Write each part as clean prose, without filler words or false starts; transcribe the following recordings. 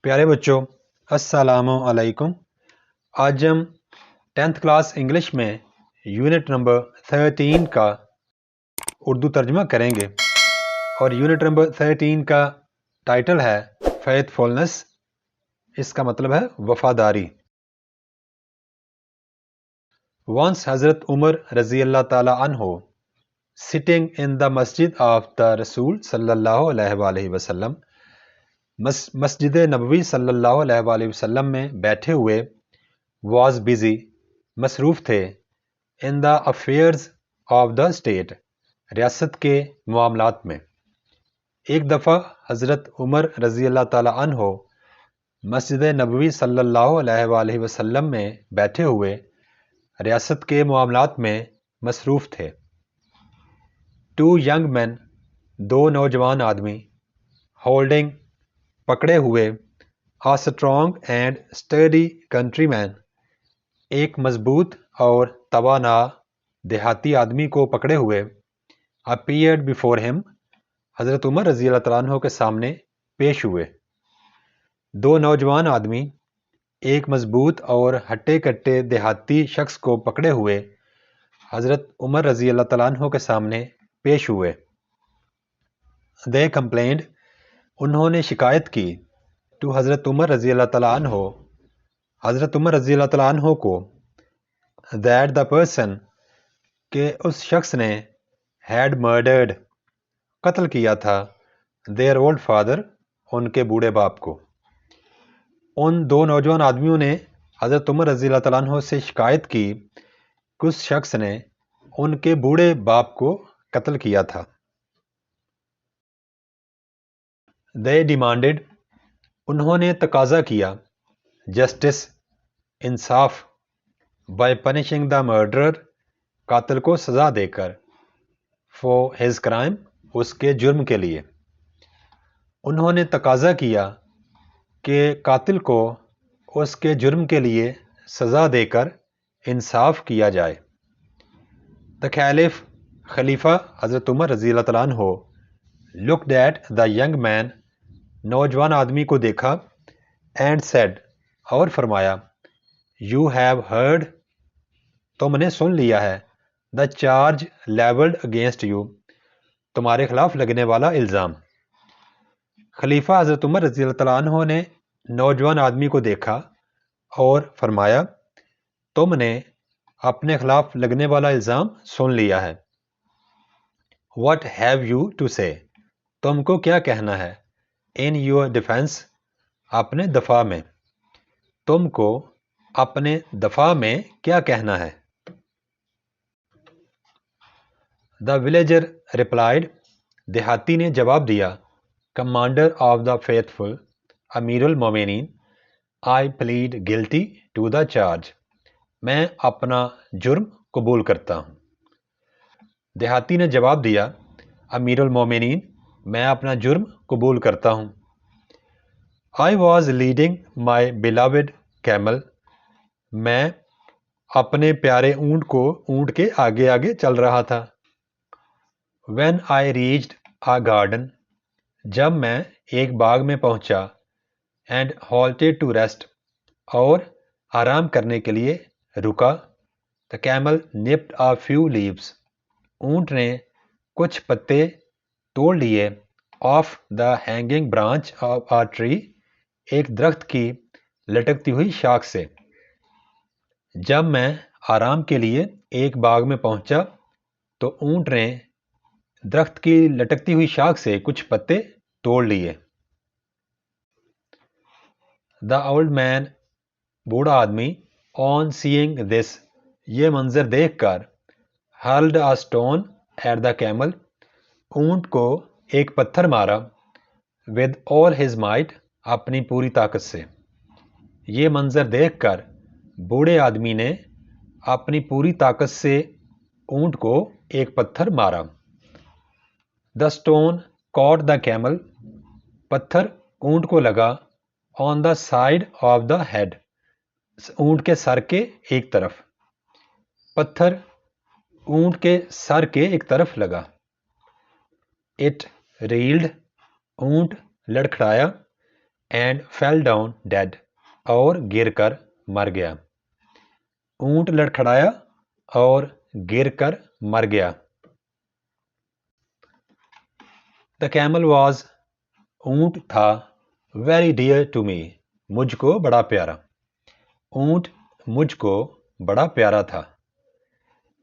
پیارے بچوں، السلام علیکم۔ آج ہم 10th کلاس انگلش میں یونٹ نمبر 13 کا اردو ترجمہ کریں گے، اور یونٹ نمبر 13 کا ٹائٹل ہے فیتھفولنس۔ اس کا مطلب ہے وفاداری۔ Once حضرت عمر رضی اللہ تعالیٰ عنہ sitting in the Masjid of the رسول صلی اللہ علیہ وآلہ وسلم، مسجد نبوی صلی اللہ علیہ وآلہ وسلم میں بیٹھے ہوئے، was busy مصروف تھے، in the affairs of the state ریاست کے معاملات میں۔ ایک دفعہ حضرت عمر رضی اللہ تعالیٰ عنہ مسجد نبوی صلی اللہ علیہ وآلہ وسلم میں بیٹھے ہوئے ریاست کے معاملات میں مصروف تھے۔ Two young men دو نوجوان آدمی holding پکڑے ہوئے a strong and sturdy countryman ایک مضبوط اور توانا دیہاتی آدمی کو پکڑے ہوئے appeared before him حضرت عمر رضی اللہ تعالیٰ عنہ کے سامنے پیش ہوئے۔ دو نوجوان آدمی ایک مضبوط اور ہٹے کٹے دیہاتی شخص کو پکڑے ہوئے حضرت عمر رضی اللہ تعالیٰ عنہ کے سامنے پیش ہوئے۔ They complained انہوں نے شکایت کی to حضرت عمر رضی اللہ تعالیٰ عنہ حضرت عمر رضی اللہ تعالیٰ عنہ کو that the person کہ اس شخص نے had murdered قتل کیا تھا their old father ان کے بوڑھے باپ کو۔ ان دو نوجوان آدمیوں نے حضرت عمر رضی اللہ تعالیٰ عنہ سے شکایت کی کہ اس شخص نے ان کے بوڑھے باپ کو قتل کیا تھا۔ They demanded انہوں نے تقاضا کیا justice انصاف by punishing the murderer قاتل کو سزا دے کر for his crime اس کے جرم کے لیے۔ انہوں نے تقاضا کیا کہ قاتل کو اس کے جرم کے لیے سزا دے کر انصاف کیا جائے۔ The Caliph خلیفہ حضرت عمر رضی اللہ تعالیٰ عنہ looked at the young man نوجوان آدمی کو دیکھا and said اور فرمایا You have heard تم نے سن لیا ہے the charge leveled against you تمہارے خلاف لگنے والا الزام۔ خلیفہ حضرت عمر رضی اللہ تعالیٰ عنہ نے نوجوان آدمی کو دیکھا اور فرمایا تم نے اپنے خلاف لگنے والا الزام سن لیا ہے۔ What have you to say تم کو کیا کہنا ہے in your defense اپنے دفاع میں تم کو اپنے دفاع میں کیا کہنا ہے۔ The villager replied دیہاتی نے جواب دیا Commander of the faithful امیر المومنین I plead guilty to the charge میں اپنا جرم قبول کرتا ہوں۔ دیہاتی نے جواب دیا امیر المومنین میں اپنا جرم قبول کرتا ہوں۔ I was leading my beloved camel میں اپنے پیارے اونٹ کے آگے آگے چل رہا تھا۔ When I reached a garden جب میں ایک باغ میں پہنچا and halted to rest اور آرام کرنے کے لیے رکا the camel nipped a few leaves اونٹ نے کچھ پتے توڑ لیے off the hanging branch of a tree ایک درخت کی لٹکتی ہوئی شاخ سے۔ جب میں آرام کے لیے ایک باغ میں پہنچا تو اونٹ نے درخت کی لٹکتی ہوئی شاخ سے کچھ پتے توڑ لیے۔ The old man بوڑھا آدمی on seeing this یہ منظر دیکھ کر hurled a stone at the camel اونٹ کو ایک پتھر مارا with all his might اپنی پوری طاقت سے۔ یہ منظر دیکھ کر بوڑھے آدمی نے اپنی پوری طاقت سے اونٹ کو ایک پتھر مارا۔ The stone caught the camel پتھر اونٹ کو لگا on the side of the head اونٹ کے سر کے ایک طرف۔ پتھر اونٹ کے سر کے ایک طرف لگا۔ It reeled اونٹ لڑکھڑایا اینڈ فیل ڈاؤن ڈیڈ، اور گر کر مر گیا. اونٹ لڑکھڑایا اور گر کر مر گیا. The camel was، اونٹ تھا، very dear to me، مجھ کو بڑا پیارا. اونٹ مجھ کو بڑا پیارا تھا.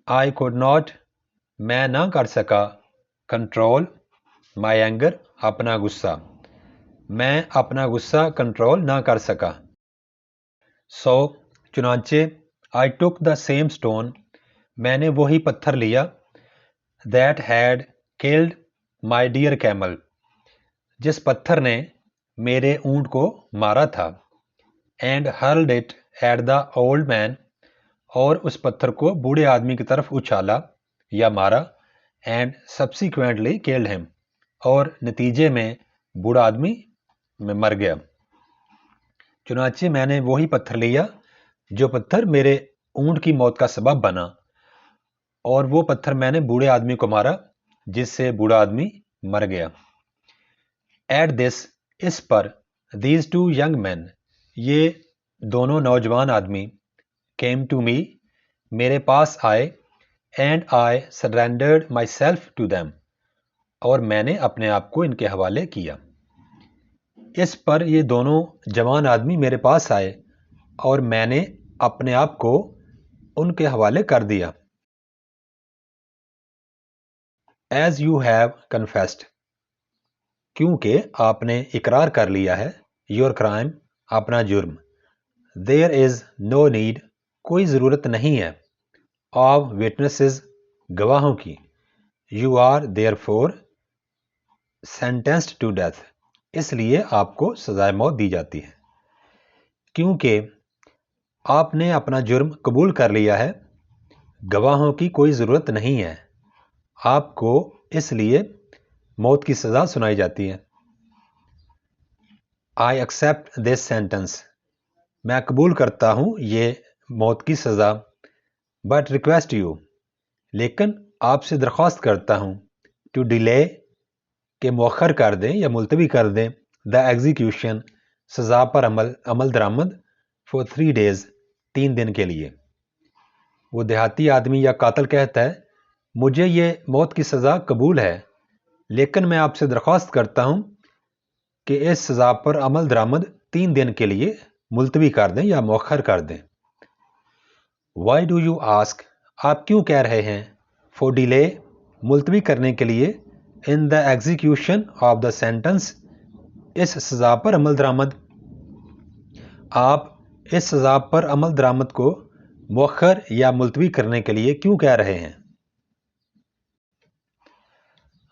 I could not، میں نہ کر سکا، control my anger، اپنا غصہ، میں اپنا غصہ کنٹرول نہ کر سکا. So، چنانچہ I took the same stone، میں نے وہی پتھر لیا، that had killed my dear camel، جس پتھر نے میرے اونٹ کو مارا تھا، and hurled it at the old man، اور اس پتھر کو بوڑھے آدمی کی طرف اچھالا یا مارا، and subsequently killed him، اور نتیجے میں بوڑھا آدمی میں مر گیا. چنانچہ میں نے وہی پتھر لیا جو پتھر میرے اونٹ کی موت کا سبب بنا، اور وہ پتھر میں نے بوڑھے آدمی کو مارا جس سے بوڑھا آدمی مر گیا. At this، us per, these two young men، یہ دونوں نوجوان آدمی، came to me، میرے پاس آئے، and I surrendered myself to them، اور میں نے اپنے آپ کو ان کے حوالے کیا. اس پر یہ دونوں جوان آدمی میرے پاس آئے اور میں نے اپنے آپ کو ان کے حوالے کر دیا. As you have confessed، کیونکہ آپ نے اقرار کر لیا ہے، your crime، اپنا جرم. There is no need، کوئی ضرورت نہیں ہے، of witnesses، گواہوں کی. You are therefore sentenced to death، اس لیے آپ کو سزائے موت دی جاتی ہے. کیونکہ آپ نے اپنا جرم قبول کر لیا ہے، گواہوں کی کوئی ضرورت نہیں ہے، آپ کو اس لیے موت کی سزا سنائی جاتی ہے. I accept this sentence، میں قبول کرتا ہوں یہ موت کی سزا. But request you، لیکن آپ سے درخواست کرتا ہوں، to delay، کہ مؤخر کر دیں یا ملتوی کر دیں، the execution، سزا پر عمل درآمد، for 3 days، 3 دن کے لیے. وہ دیہاتی آدمی یا قاتل کہتا ہے، مجھے یہ موت کی سزا قبول ہے، لیکن میں آپ سے درخواست کرتا ہوں کہ اس سزا پر عمل درآمد 3 دن کے لیے ملتوی کر دیں یا مؤخر کر دیں. Why do you ask، آپ کیوں کہہ رہے ہیں، for delay، ملتوی کرنے کے لیے، in the execution of the sentence، اس سزا پر عمل درآمد. آپ اس سزا پر عمل درآمد کو مؤخر یا ملتوی کرنے کے لیے کیوں کہہ رہے ہیں.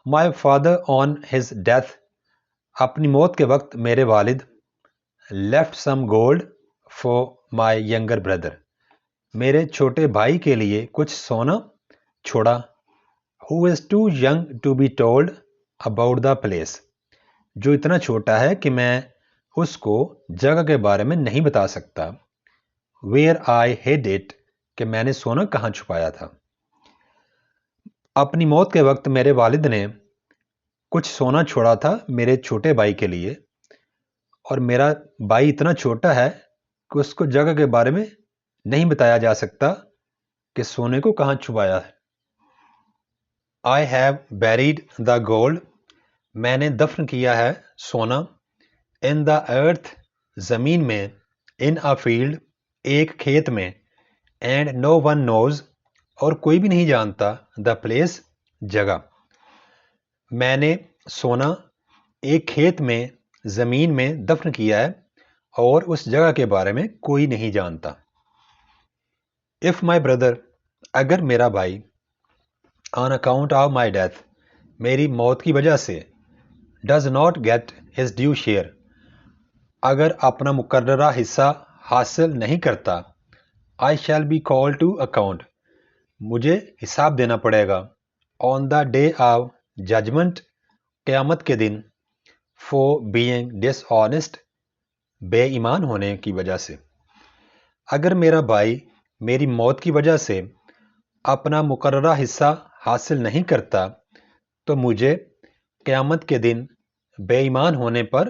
My father on his death، اپنی موت کے وقت میرے والد، left some gold for my younger brother، میرے چھوٹے بھائی کے لیے کچھ سونا چھوڑا. who is too young to be told about the place، جو اتنا چھوٹا ہے کہ میں اس کو جگہ کے بارے میں نہیں بتا سکتا. where I hid it، کہ میں نے سونا کہاں چھپایا تھا. اپنی موت کے وقت میرے والد نے کچھ سونا چھوڑا تھا میرے چھوٹے بھائی کے لیے، اور میرا بھائی اتنا چھوٹا ہے کہ اس کو جگہ کے بارے میں نہیں بتایا جا سکتا کہ سونے کو کہاں چھپایا ہے. I have buried the gold، میں نے دفن کیا ہے سونا، in the earth، زمین میں، in a field، ایک کھیت میں، and no one knows، اور کوئی بھی نہیں جانتا، the place، جگہ. میں نے سونا ایک کھیت میں، زمین میں دفن کیا ہے، اور اس جگہ کے بارے میں کوئی نہیں جانتا. If my brother، اگر میرا بھائی، on account of my death، میری موت کی وجہ سے، does not get his due share، اگر اپنا مقررہ حصہ حاصل نہیں کرتا، I shall be called to account، مجھے حساب دینا پڑے گا، on the day of judgment، قیامت کے دن، for being dishonest، بے ایمان ہونے کی وجہ سے. اگر میرا بھائی میری موت کی وجہ سے اپنا مقررہ حصہ حاصل نہیں کرتا تو مجھے قیامت کے دن بے ایمان ہونے پر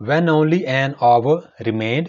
When only an hour remained,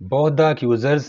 both the accusers,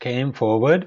came forward,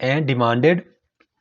and demanded,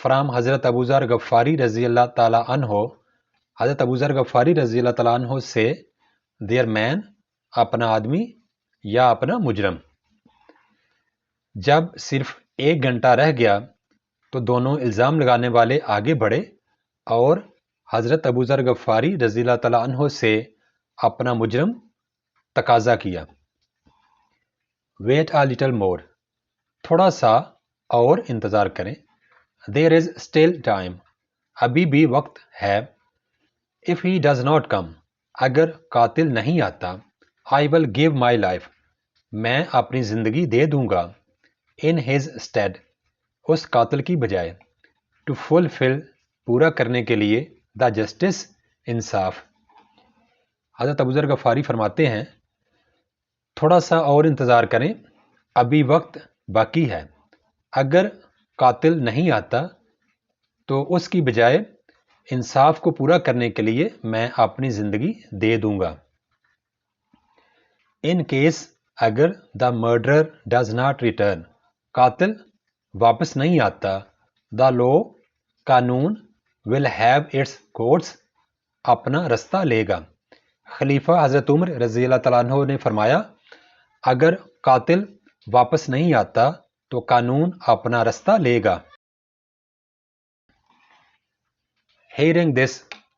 from حضرت ابو ذر غفاری رضی اللہ تعالیٰ عنہ، حضرت ابو ذر غفاری رضی اللہ تعالیٰ عنہ سے، دیئر مین، اپنا آدمی یا اپنا مجرم۔ جب صرف 1 گھنٹہ رہ گیا تو دونوں الزام لگانے والے آگے بڑھے اور حضرت ابو ذر غفاری رضی اللہ تعالیٰ عنہ سے اپنا مجرم تقاضا کیا۔ ویٹ آ لٹل مور، تھوڑا سا اور انتظار کریں۔ دیر از اسٹل ٹائم، ابھی بھی وقت ہے۔ If he does not come, اگر قاتل نہیں آتا، آئی ول گیو مائی لائف، میں اپنی زندگی دے دوں گا، ان ہز اسٹیڈ، اس قاتل کی بجائے، ٹو فلفل، پورا کرنے کے لیے، دا جسٹس، انصاف۔ حضرت ابو ذر غفاری فرماتے ہیں تھوڑا سا اور انتظار کریں، ابھی وقت باقی ہے، اگر قاتل نہیں آتا تو اس کی بجائے انصاف کو پورا کرنے کے لیے میں اپنی زندگی دے دوں گا۔ ان کیس، اگر دا مرڈرر ڈز ناٹ ریٹرن، قاتل واپس نہیں آتا، دا لو، قانون، ول ہیو اٹس کورٹس، اپنا رستہ لے گا۔ خلیفہ حضرت عمر رضی اللہ تعالیٰ عنہ نے فرمایا اگر قاتل واپس نہیں آتا تو قانون اپنا رستہ لے گا۔ ہیئرنگ دس،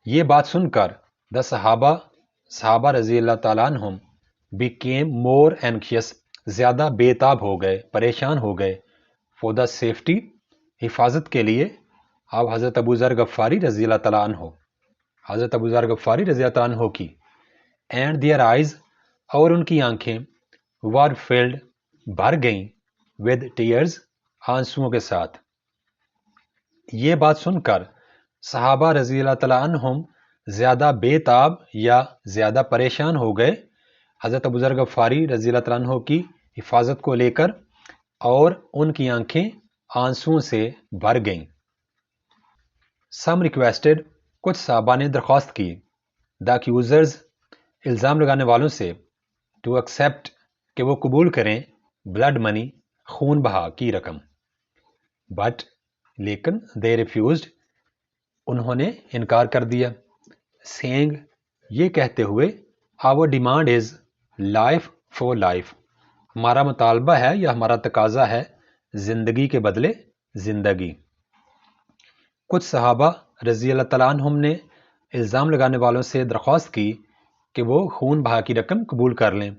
یہ بات سن کر، دا صحابہ رضی اللہ تعالیٰ عنہم became more anxious، زیادہ بے تاب ہو گئے، پریشان ہو گئے، for the safety، حفاظت کے لیے، اب حضرت ابو ذر غفاری رضی اللہ تعالیٰ عنہ، حضرت ابو ذر غفاری رضی اللہ تعالیٰ عنہ کی، اینڈ دیئر آئیز، اور ان کی آنکھیں، were filled، بھر گئیں، with tears، آنسوؤں کے ساتھ۔ یہ بات سن کر صحابہ رضی اللہ تعالیٰ عنہم زیادہ بے تاب یا زیادہ پریشان ہو گئے حضرت ابو ذر غفاری رضی اللہ تعالیٰ عنہ کی حفاظت کو لے کر، اور ان کی آنکھیں آنسوؤں سے بھر گئیں۔ سم ریکویسٹڈ، کچھ صحابہ نے درخواست کی، دا ایکیوزرز، الزام لگانے والوں سے، ٹو ایکسیپٹ، کہ وہ قبول کریں، بلڈ منی، خون بہا کی رقم، بٹ، لیکن، دے ریفیوزڈ، انہوں نے انکار کر دیا، سینگ، یہ کہتے ہوئے، our demand is life for life, ہمارا مطالبہ ہے یا ہمارا تقاضا ہے زندگی کے بدلے زندگی۔ کچھ صحابہ رضی اللہ تعالیٰ عنہم نے الزام لگانے والوں سے درخواست کی کہ وہ خون بہا کی رقم قبول کر لیں،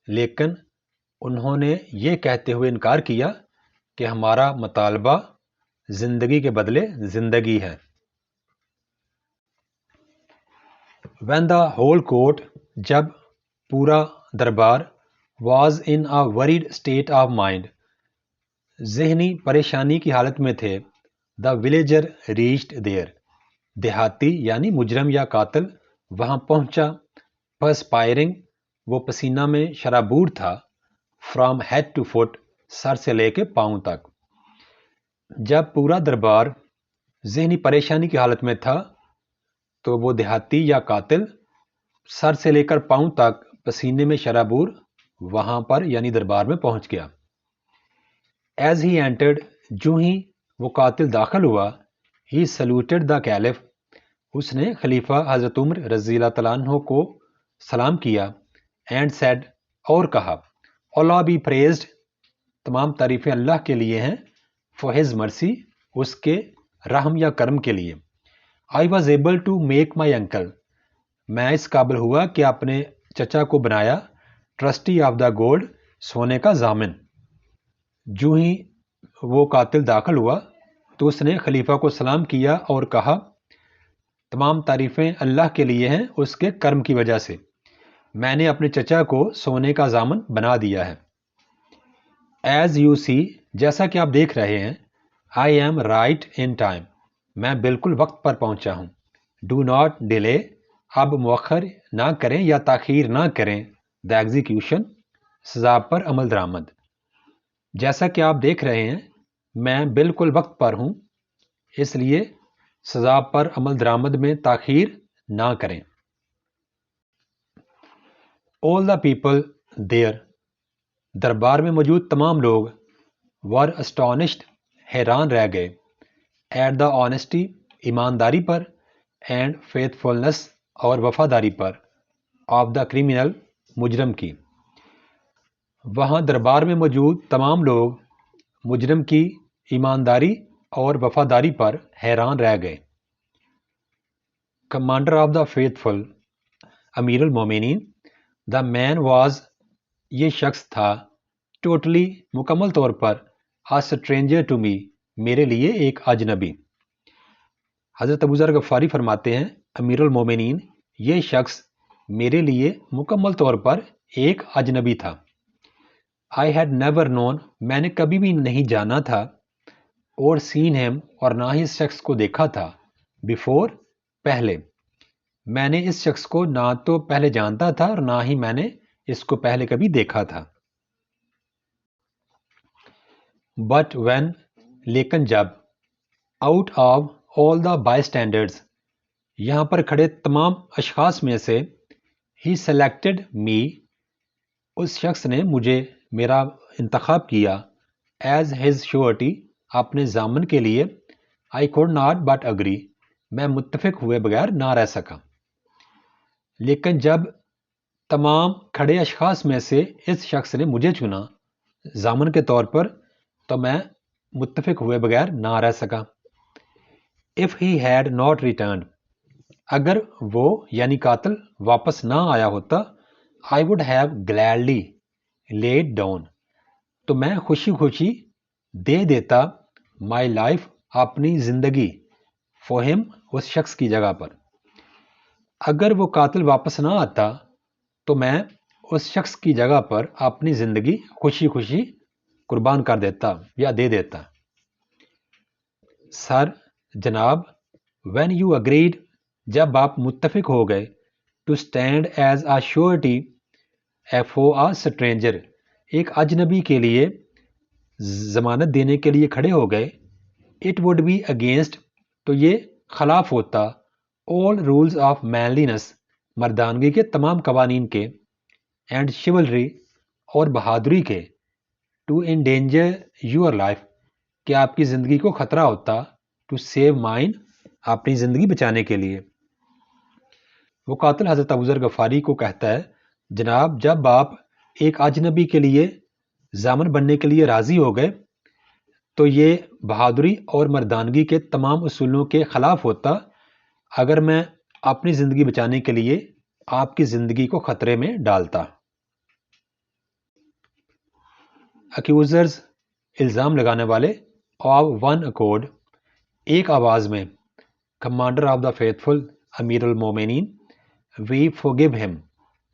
لیکن انہوں نے یہ کہتے ہوئے انکار کیا کہ ہمارا مطالبہ زندگی کے بدلے زندگی ہے۔ when the whole court، جب پورا دربار، was in a worried state of mind، ذہنی پریشانی کی حالت میں تھے، the villager reached there، دیہاتی یعنی مجرم یا قاتل وہاں پہنچا، perspiring، وہ پسینہ میں شرابور تھا، from head to foot، سر سے لے کے پاؤں تک۔ جب پورا دربار ذہنی پریشانی کی حالت میں تھا تو وہ دیہاتی یا قاتل سر سے لے کر پاؤں تک پسینے میں شرابور وہاں پر یعنی دربار میں پہنچ گیا۔ ایز ہی اینٹرڈ، جو ہی وہ قاتل داخل ہوا، ہی سلوٹڈ دا کیلف، اس نے خلیفہ حضرت عمر رضی اللہ تعالیٰ عنہ کو سلام کیا، اینڈ سیڈ، اور کہا، اللہ بی پریزڈ، تمام تعریفیں اللہ کے لیے ہیں، فار ہز مرسی، اس کے رحم یا کرم کے لیے، I was able to make my uncle, میں اس قابل ہوا کہ اپنے چچا کو بنایا، ٹرسٹی آف دا گولڈ، سونے کا ضامن۔ جو ہی وہ قاتل داخل ہوا تو اس نے خلیفہ کو سلام کیا اور کہا، تمام تعریفیں اللہ کے لیے ہیں اس کے کرم کی وجہ سے، میں نے اپنے چچا کو سونے کا ضامن بنا دیا ہے۔ ایز یو سی، جیسا کہ آپ دیکھ رہے ہیں، I am right in time, میں بالکل وقت پر پہنچا ہوں۔ ڈو ناٹ ڈیلے، اب مؤخر نہ کریں یا تاخیر نہ کریں، دا ایگزیکیوشن، سزا پر عمل درآمد۔ جیسا کہ آپ دیکھ رہے ہیں میں بالکل وقت پر ہوں، اس لیے سزا پر عمل درآمد میں تاخیر نہ کریں۔ all the people there، دربار میں موجود تمام لوگ، were astonished، حیران رہ گئے، ایٹ دا آنیسٹی ایمانداری پر اینڈ فیتھفلنس اور وفاداری پر آف دا کریمنل مجرم کی. وہاں دربار میں موجود تمام لوگ مجرم کی ایمانداری اور وفاداری پر حیران رہ گئے. کمانڈر آف دا فیتھفل امیر المومنین دا مین واز یہ شخص تھا ٹوٹلی مکمل طور پر a stranger to me میرے لیے ایک اجنبی. حضرت ابو ذر غفاری فرماتے ہیں امیر المومنین یہ شخص میرے لیے مکمل طور پر ایک اجنبی تھا. I had never known میں نے کبھی بھی نہیں جانا تھا اور seen him اور نہ ہی اس شخص کو دیکھا تھا before پہلے. میں نے اس شخص کو نہ تو پہلے جانتا تھا اور نہ ہی میں نے اس کو پہلے کبھی دیکھا تھا. But when لیکن جب out of all the bystanders یہاں پر کھڑے تمام اشخاص میں سے he selected me اس شخص نے مجھے میرا انتخاب کیا as his surety اپنے ضامن کے لیے I could not but agree میں متفق ہوئے بغیر نہ رہ سکا. لیکن جب تمام کھڑے اشخاص میں سے اس شخص نے مجھے چنا ضامن کے طور پر تو میں متفق ہوئے بغیر نہ رہ سکا. If he had not returned اگر وہ یعنی قاتل واپس نہ آیا ہوتا I would have gladly laid down تو میں خوشی خوشی دے دیتا my life اپنی زندگی for him اس شخص کی جگہ پر. اگر وہ قاتل واپس نہ آتا تو میں اس شخص کی جگہ پر اپنی زندگی خوشی خوشی قربان کر دیتا یا دے دیتا. سر جناب when you agreed جب آپ متفق ہو گئے to stand as a surety for a stranger ایک اجنبی کے لیے ضمانت دینے کے لیے کھڑے ہو گئے it would be against تو یہ خلاف ہوتا all rules of manliness مردانگی کے تمام قوانین کے and chivalry اور بہادری کے to endanger your life کہ آپ کی زندگی کو خطرہ ہوتا to save mine اپنی زندگی بچانے کے لیے. وہ قاتل حضرت ابو ذر غفاری کو کہتا ہے جناب جب آپ ایک اجنبی کے لیے ضامن بننے کے لیے راضی ہو گئے تو یہ بہادری اور مردانگی کے تمام اصولوں کے خلاف ہوتا اگر میں اپنی زندگی بچانے کے لیے آپ کی زندگی کو خطرے میں ڈالتا. Accusers الزام لگانے والے of one accord ایک آواز میں کمانڈر آف دا فیتھفل امیر المومنین we forgive him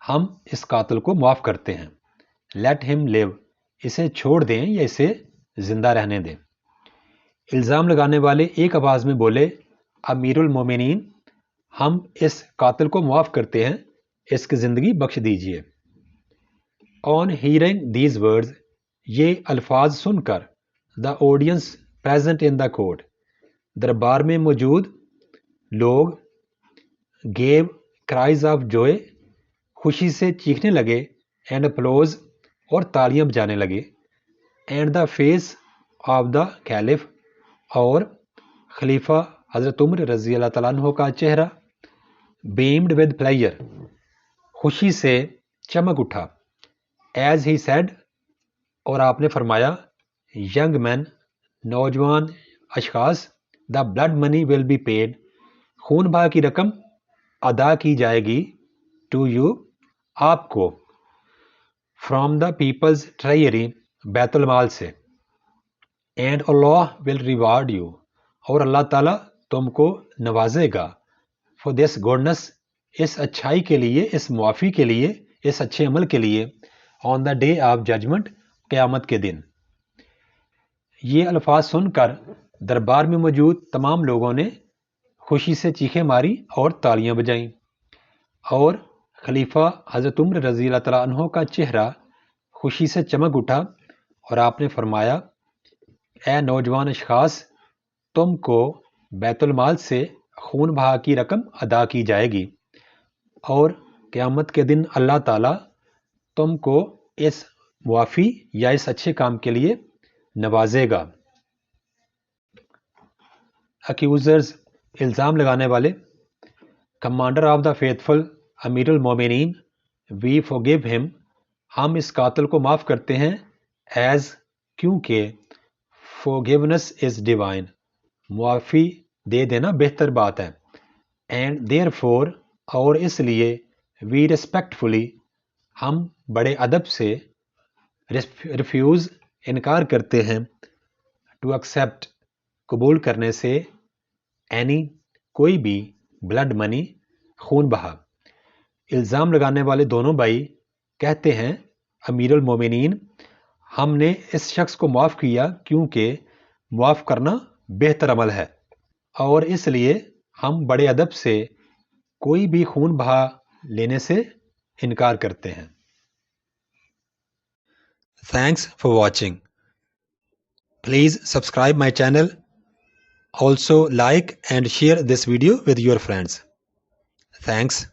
ہم اس قاتل کو معاف کرتے ہیں let him live اسے چھوڑ دیں یا اسے زندہ رہنے دیں. الزام لگانے والے ایک آواز میں بولے امیر المومنین ہم اس قاتل کو معاف کرتے ہیں اس کی زندگی بخش دیجیے. On hearing these words یہ الفاظ سن کر the audience present in the court دربار میں موجود لوگ gave cries of joy خوشی سے چیخنے لگے and applause اور تالیاں بجانے لگے and the face of the caliph اور خلیفہ حضرت عمر رضی اللہ تعالیٰ عنہ کا چہرہ beamed with pleasure خوشی سے چمک اٹھا as he said اور آپ نے فرمایا young men نوجوان اشخاص the blood money will be paid خون بہا کی رقم ادا کی جائے گی to you آپ کو from the people's treasury بیت المال سے and Allah will reward you اور اللہ تعالیٰ تم کو نوازے گا for this goodness اس اچھائی کے لیے اس معافی کے لیے اس اچھے عمل کے لیے on the day of judgment قیامت کے دن. یہ الفاظ سن کر دربار میں موجود تمام لوگوں نے خوشی سے چیخیں ماری اور تالیاں بجائیں اور خلیفہ حضرت عمر رضی اللہ تعالیٰ عنہ کا چہرہ خوشی سے چمک اٹھا اور آپ نے فرمایا اے نوجوان اشخاص تم کو بیت المال سے خون بہا کی رقم ادا کی جائے گی اور قیامت کے دن اللہ تعالیٰ تم کو اس معافی یا اس اچھے کام کے لیے نوازے گا. accusers الزام لگانے والے. Commander of the faithful امیر المومنین we forgive him ہم اس قاتل کو معاف کرتے ہیں as کیونکہ forgiveness is divine معافی دے دینا بہتر بات ہے and therefore اور اس لیے we respectfully ہم بڑے ادب سے refuse انکار کرتے ہیں to accept قبول کرنے سے any کوئی بھی blood money خون بہا. الزام لگانے والے دونوں بھائی کہتے ہیں امیر المومنین ہم نے اس شخص کو معاف کیا کیونکہ معاف کرنا بہتر عمل ہے اور اس لیے ہم بڑے ادب سے کوئی بھی خون بہا لینے سے انکار کرتے ہیں. Thanks for watching. Please subscribe my channel. Also like and share this video with your friends. Thanks.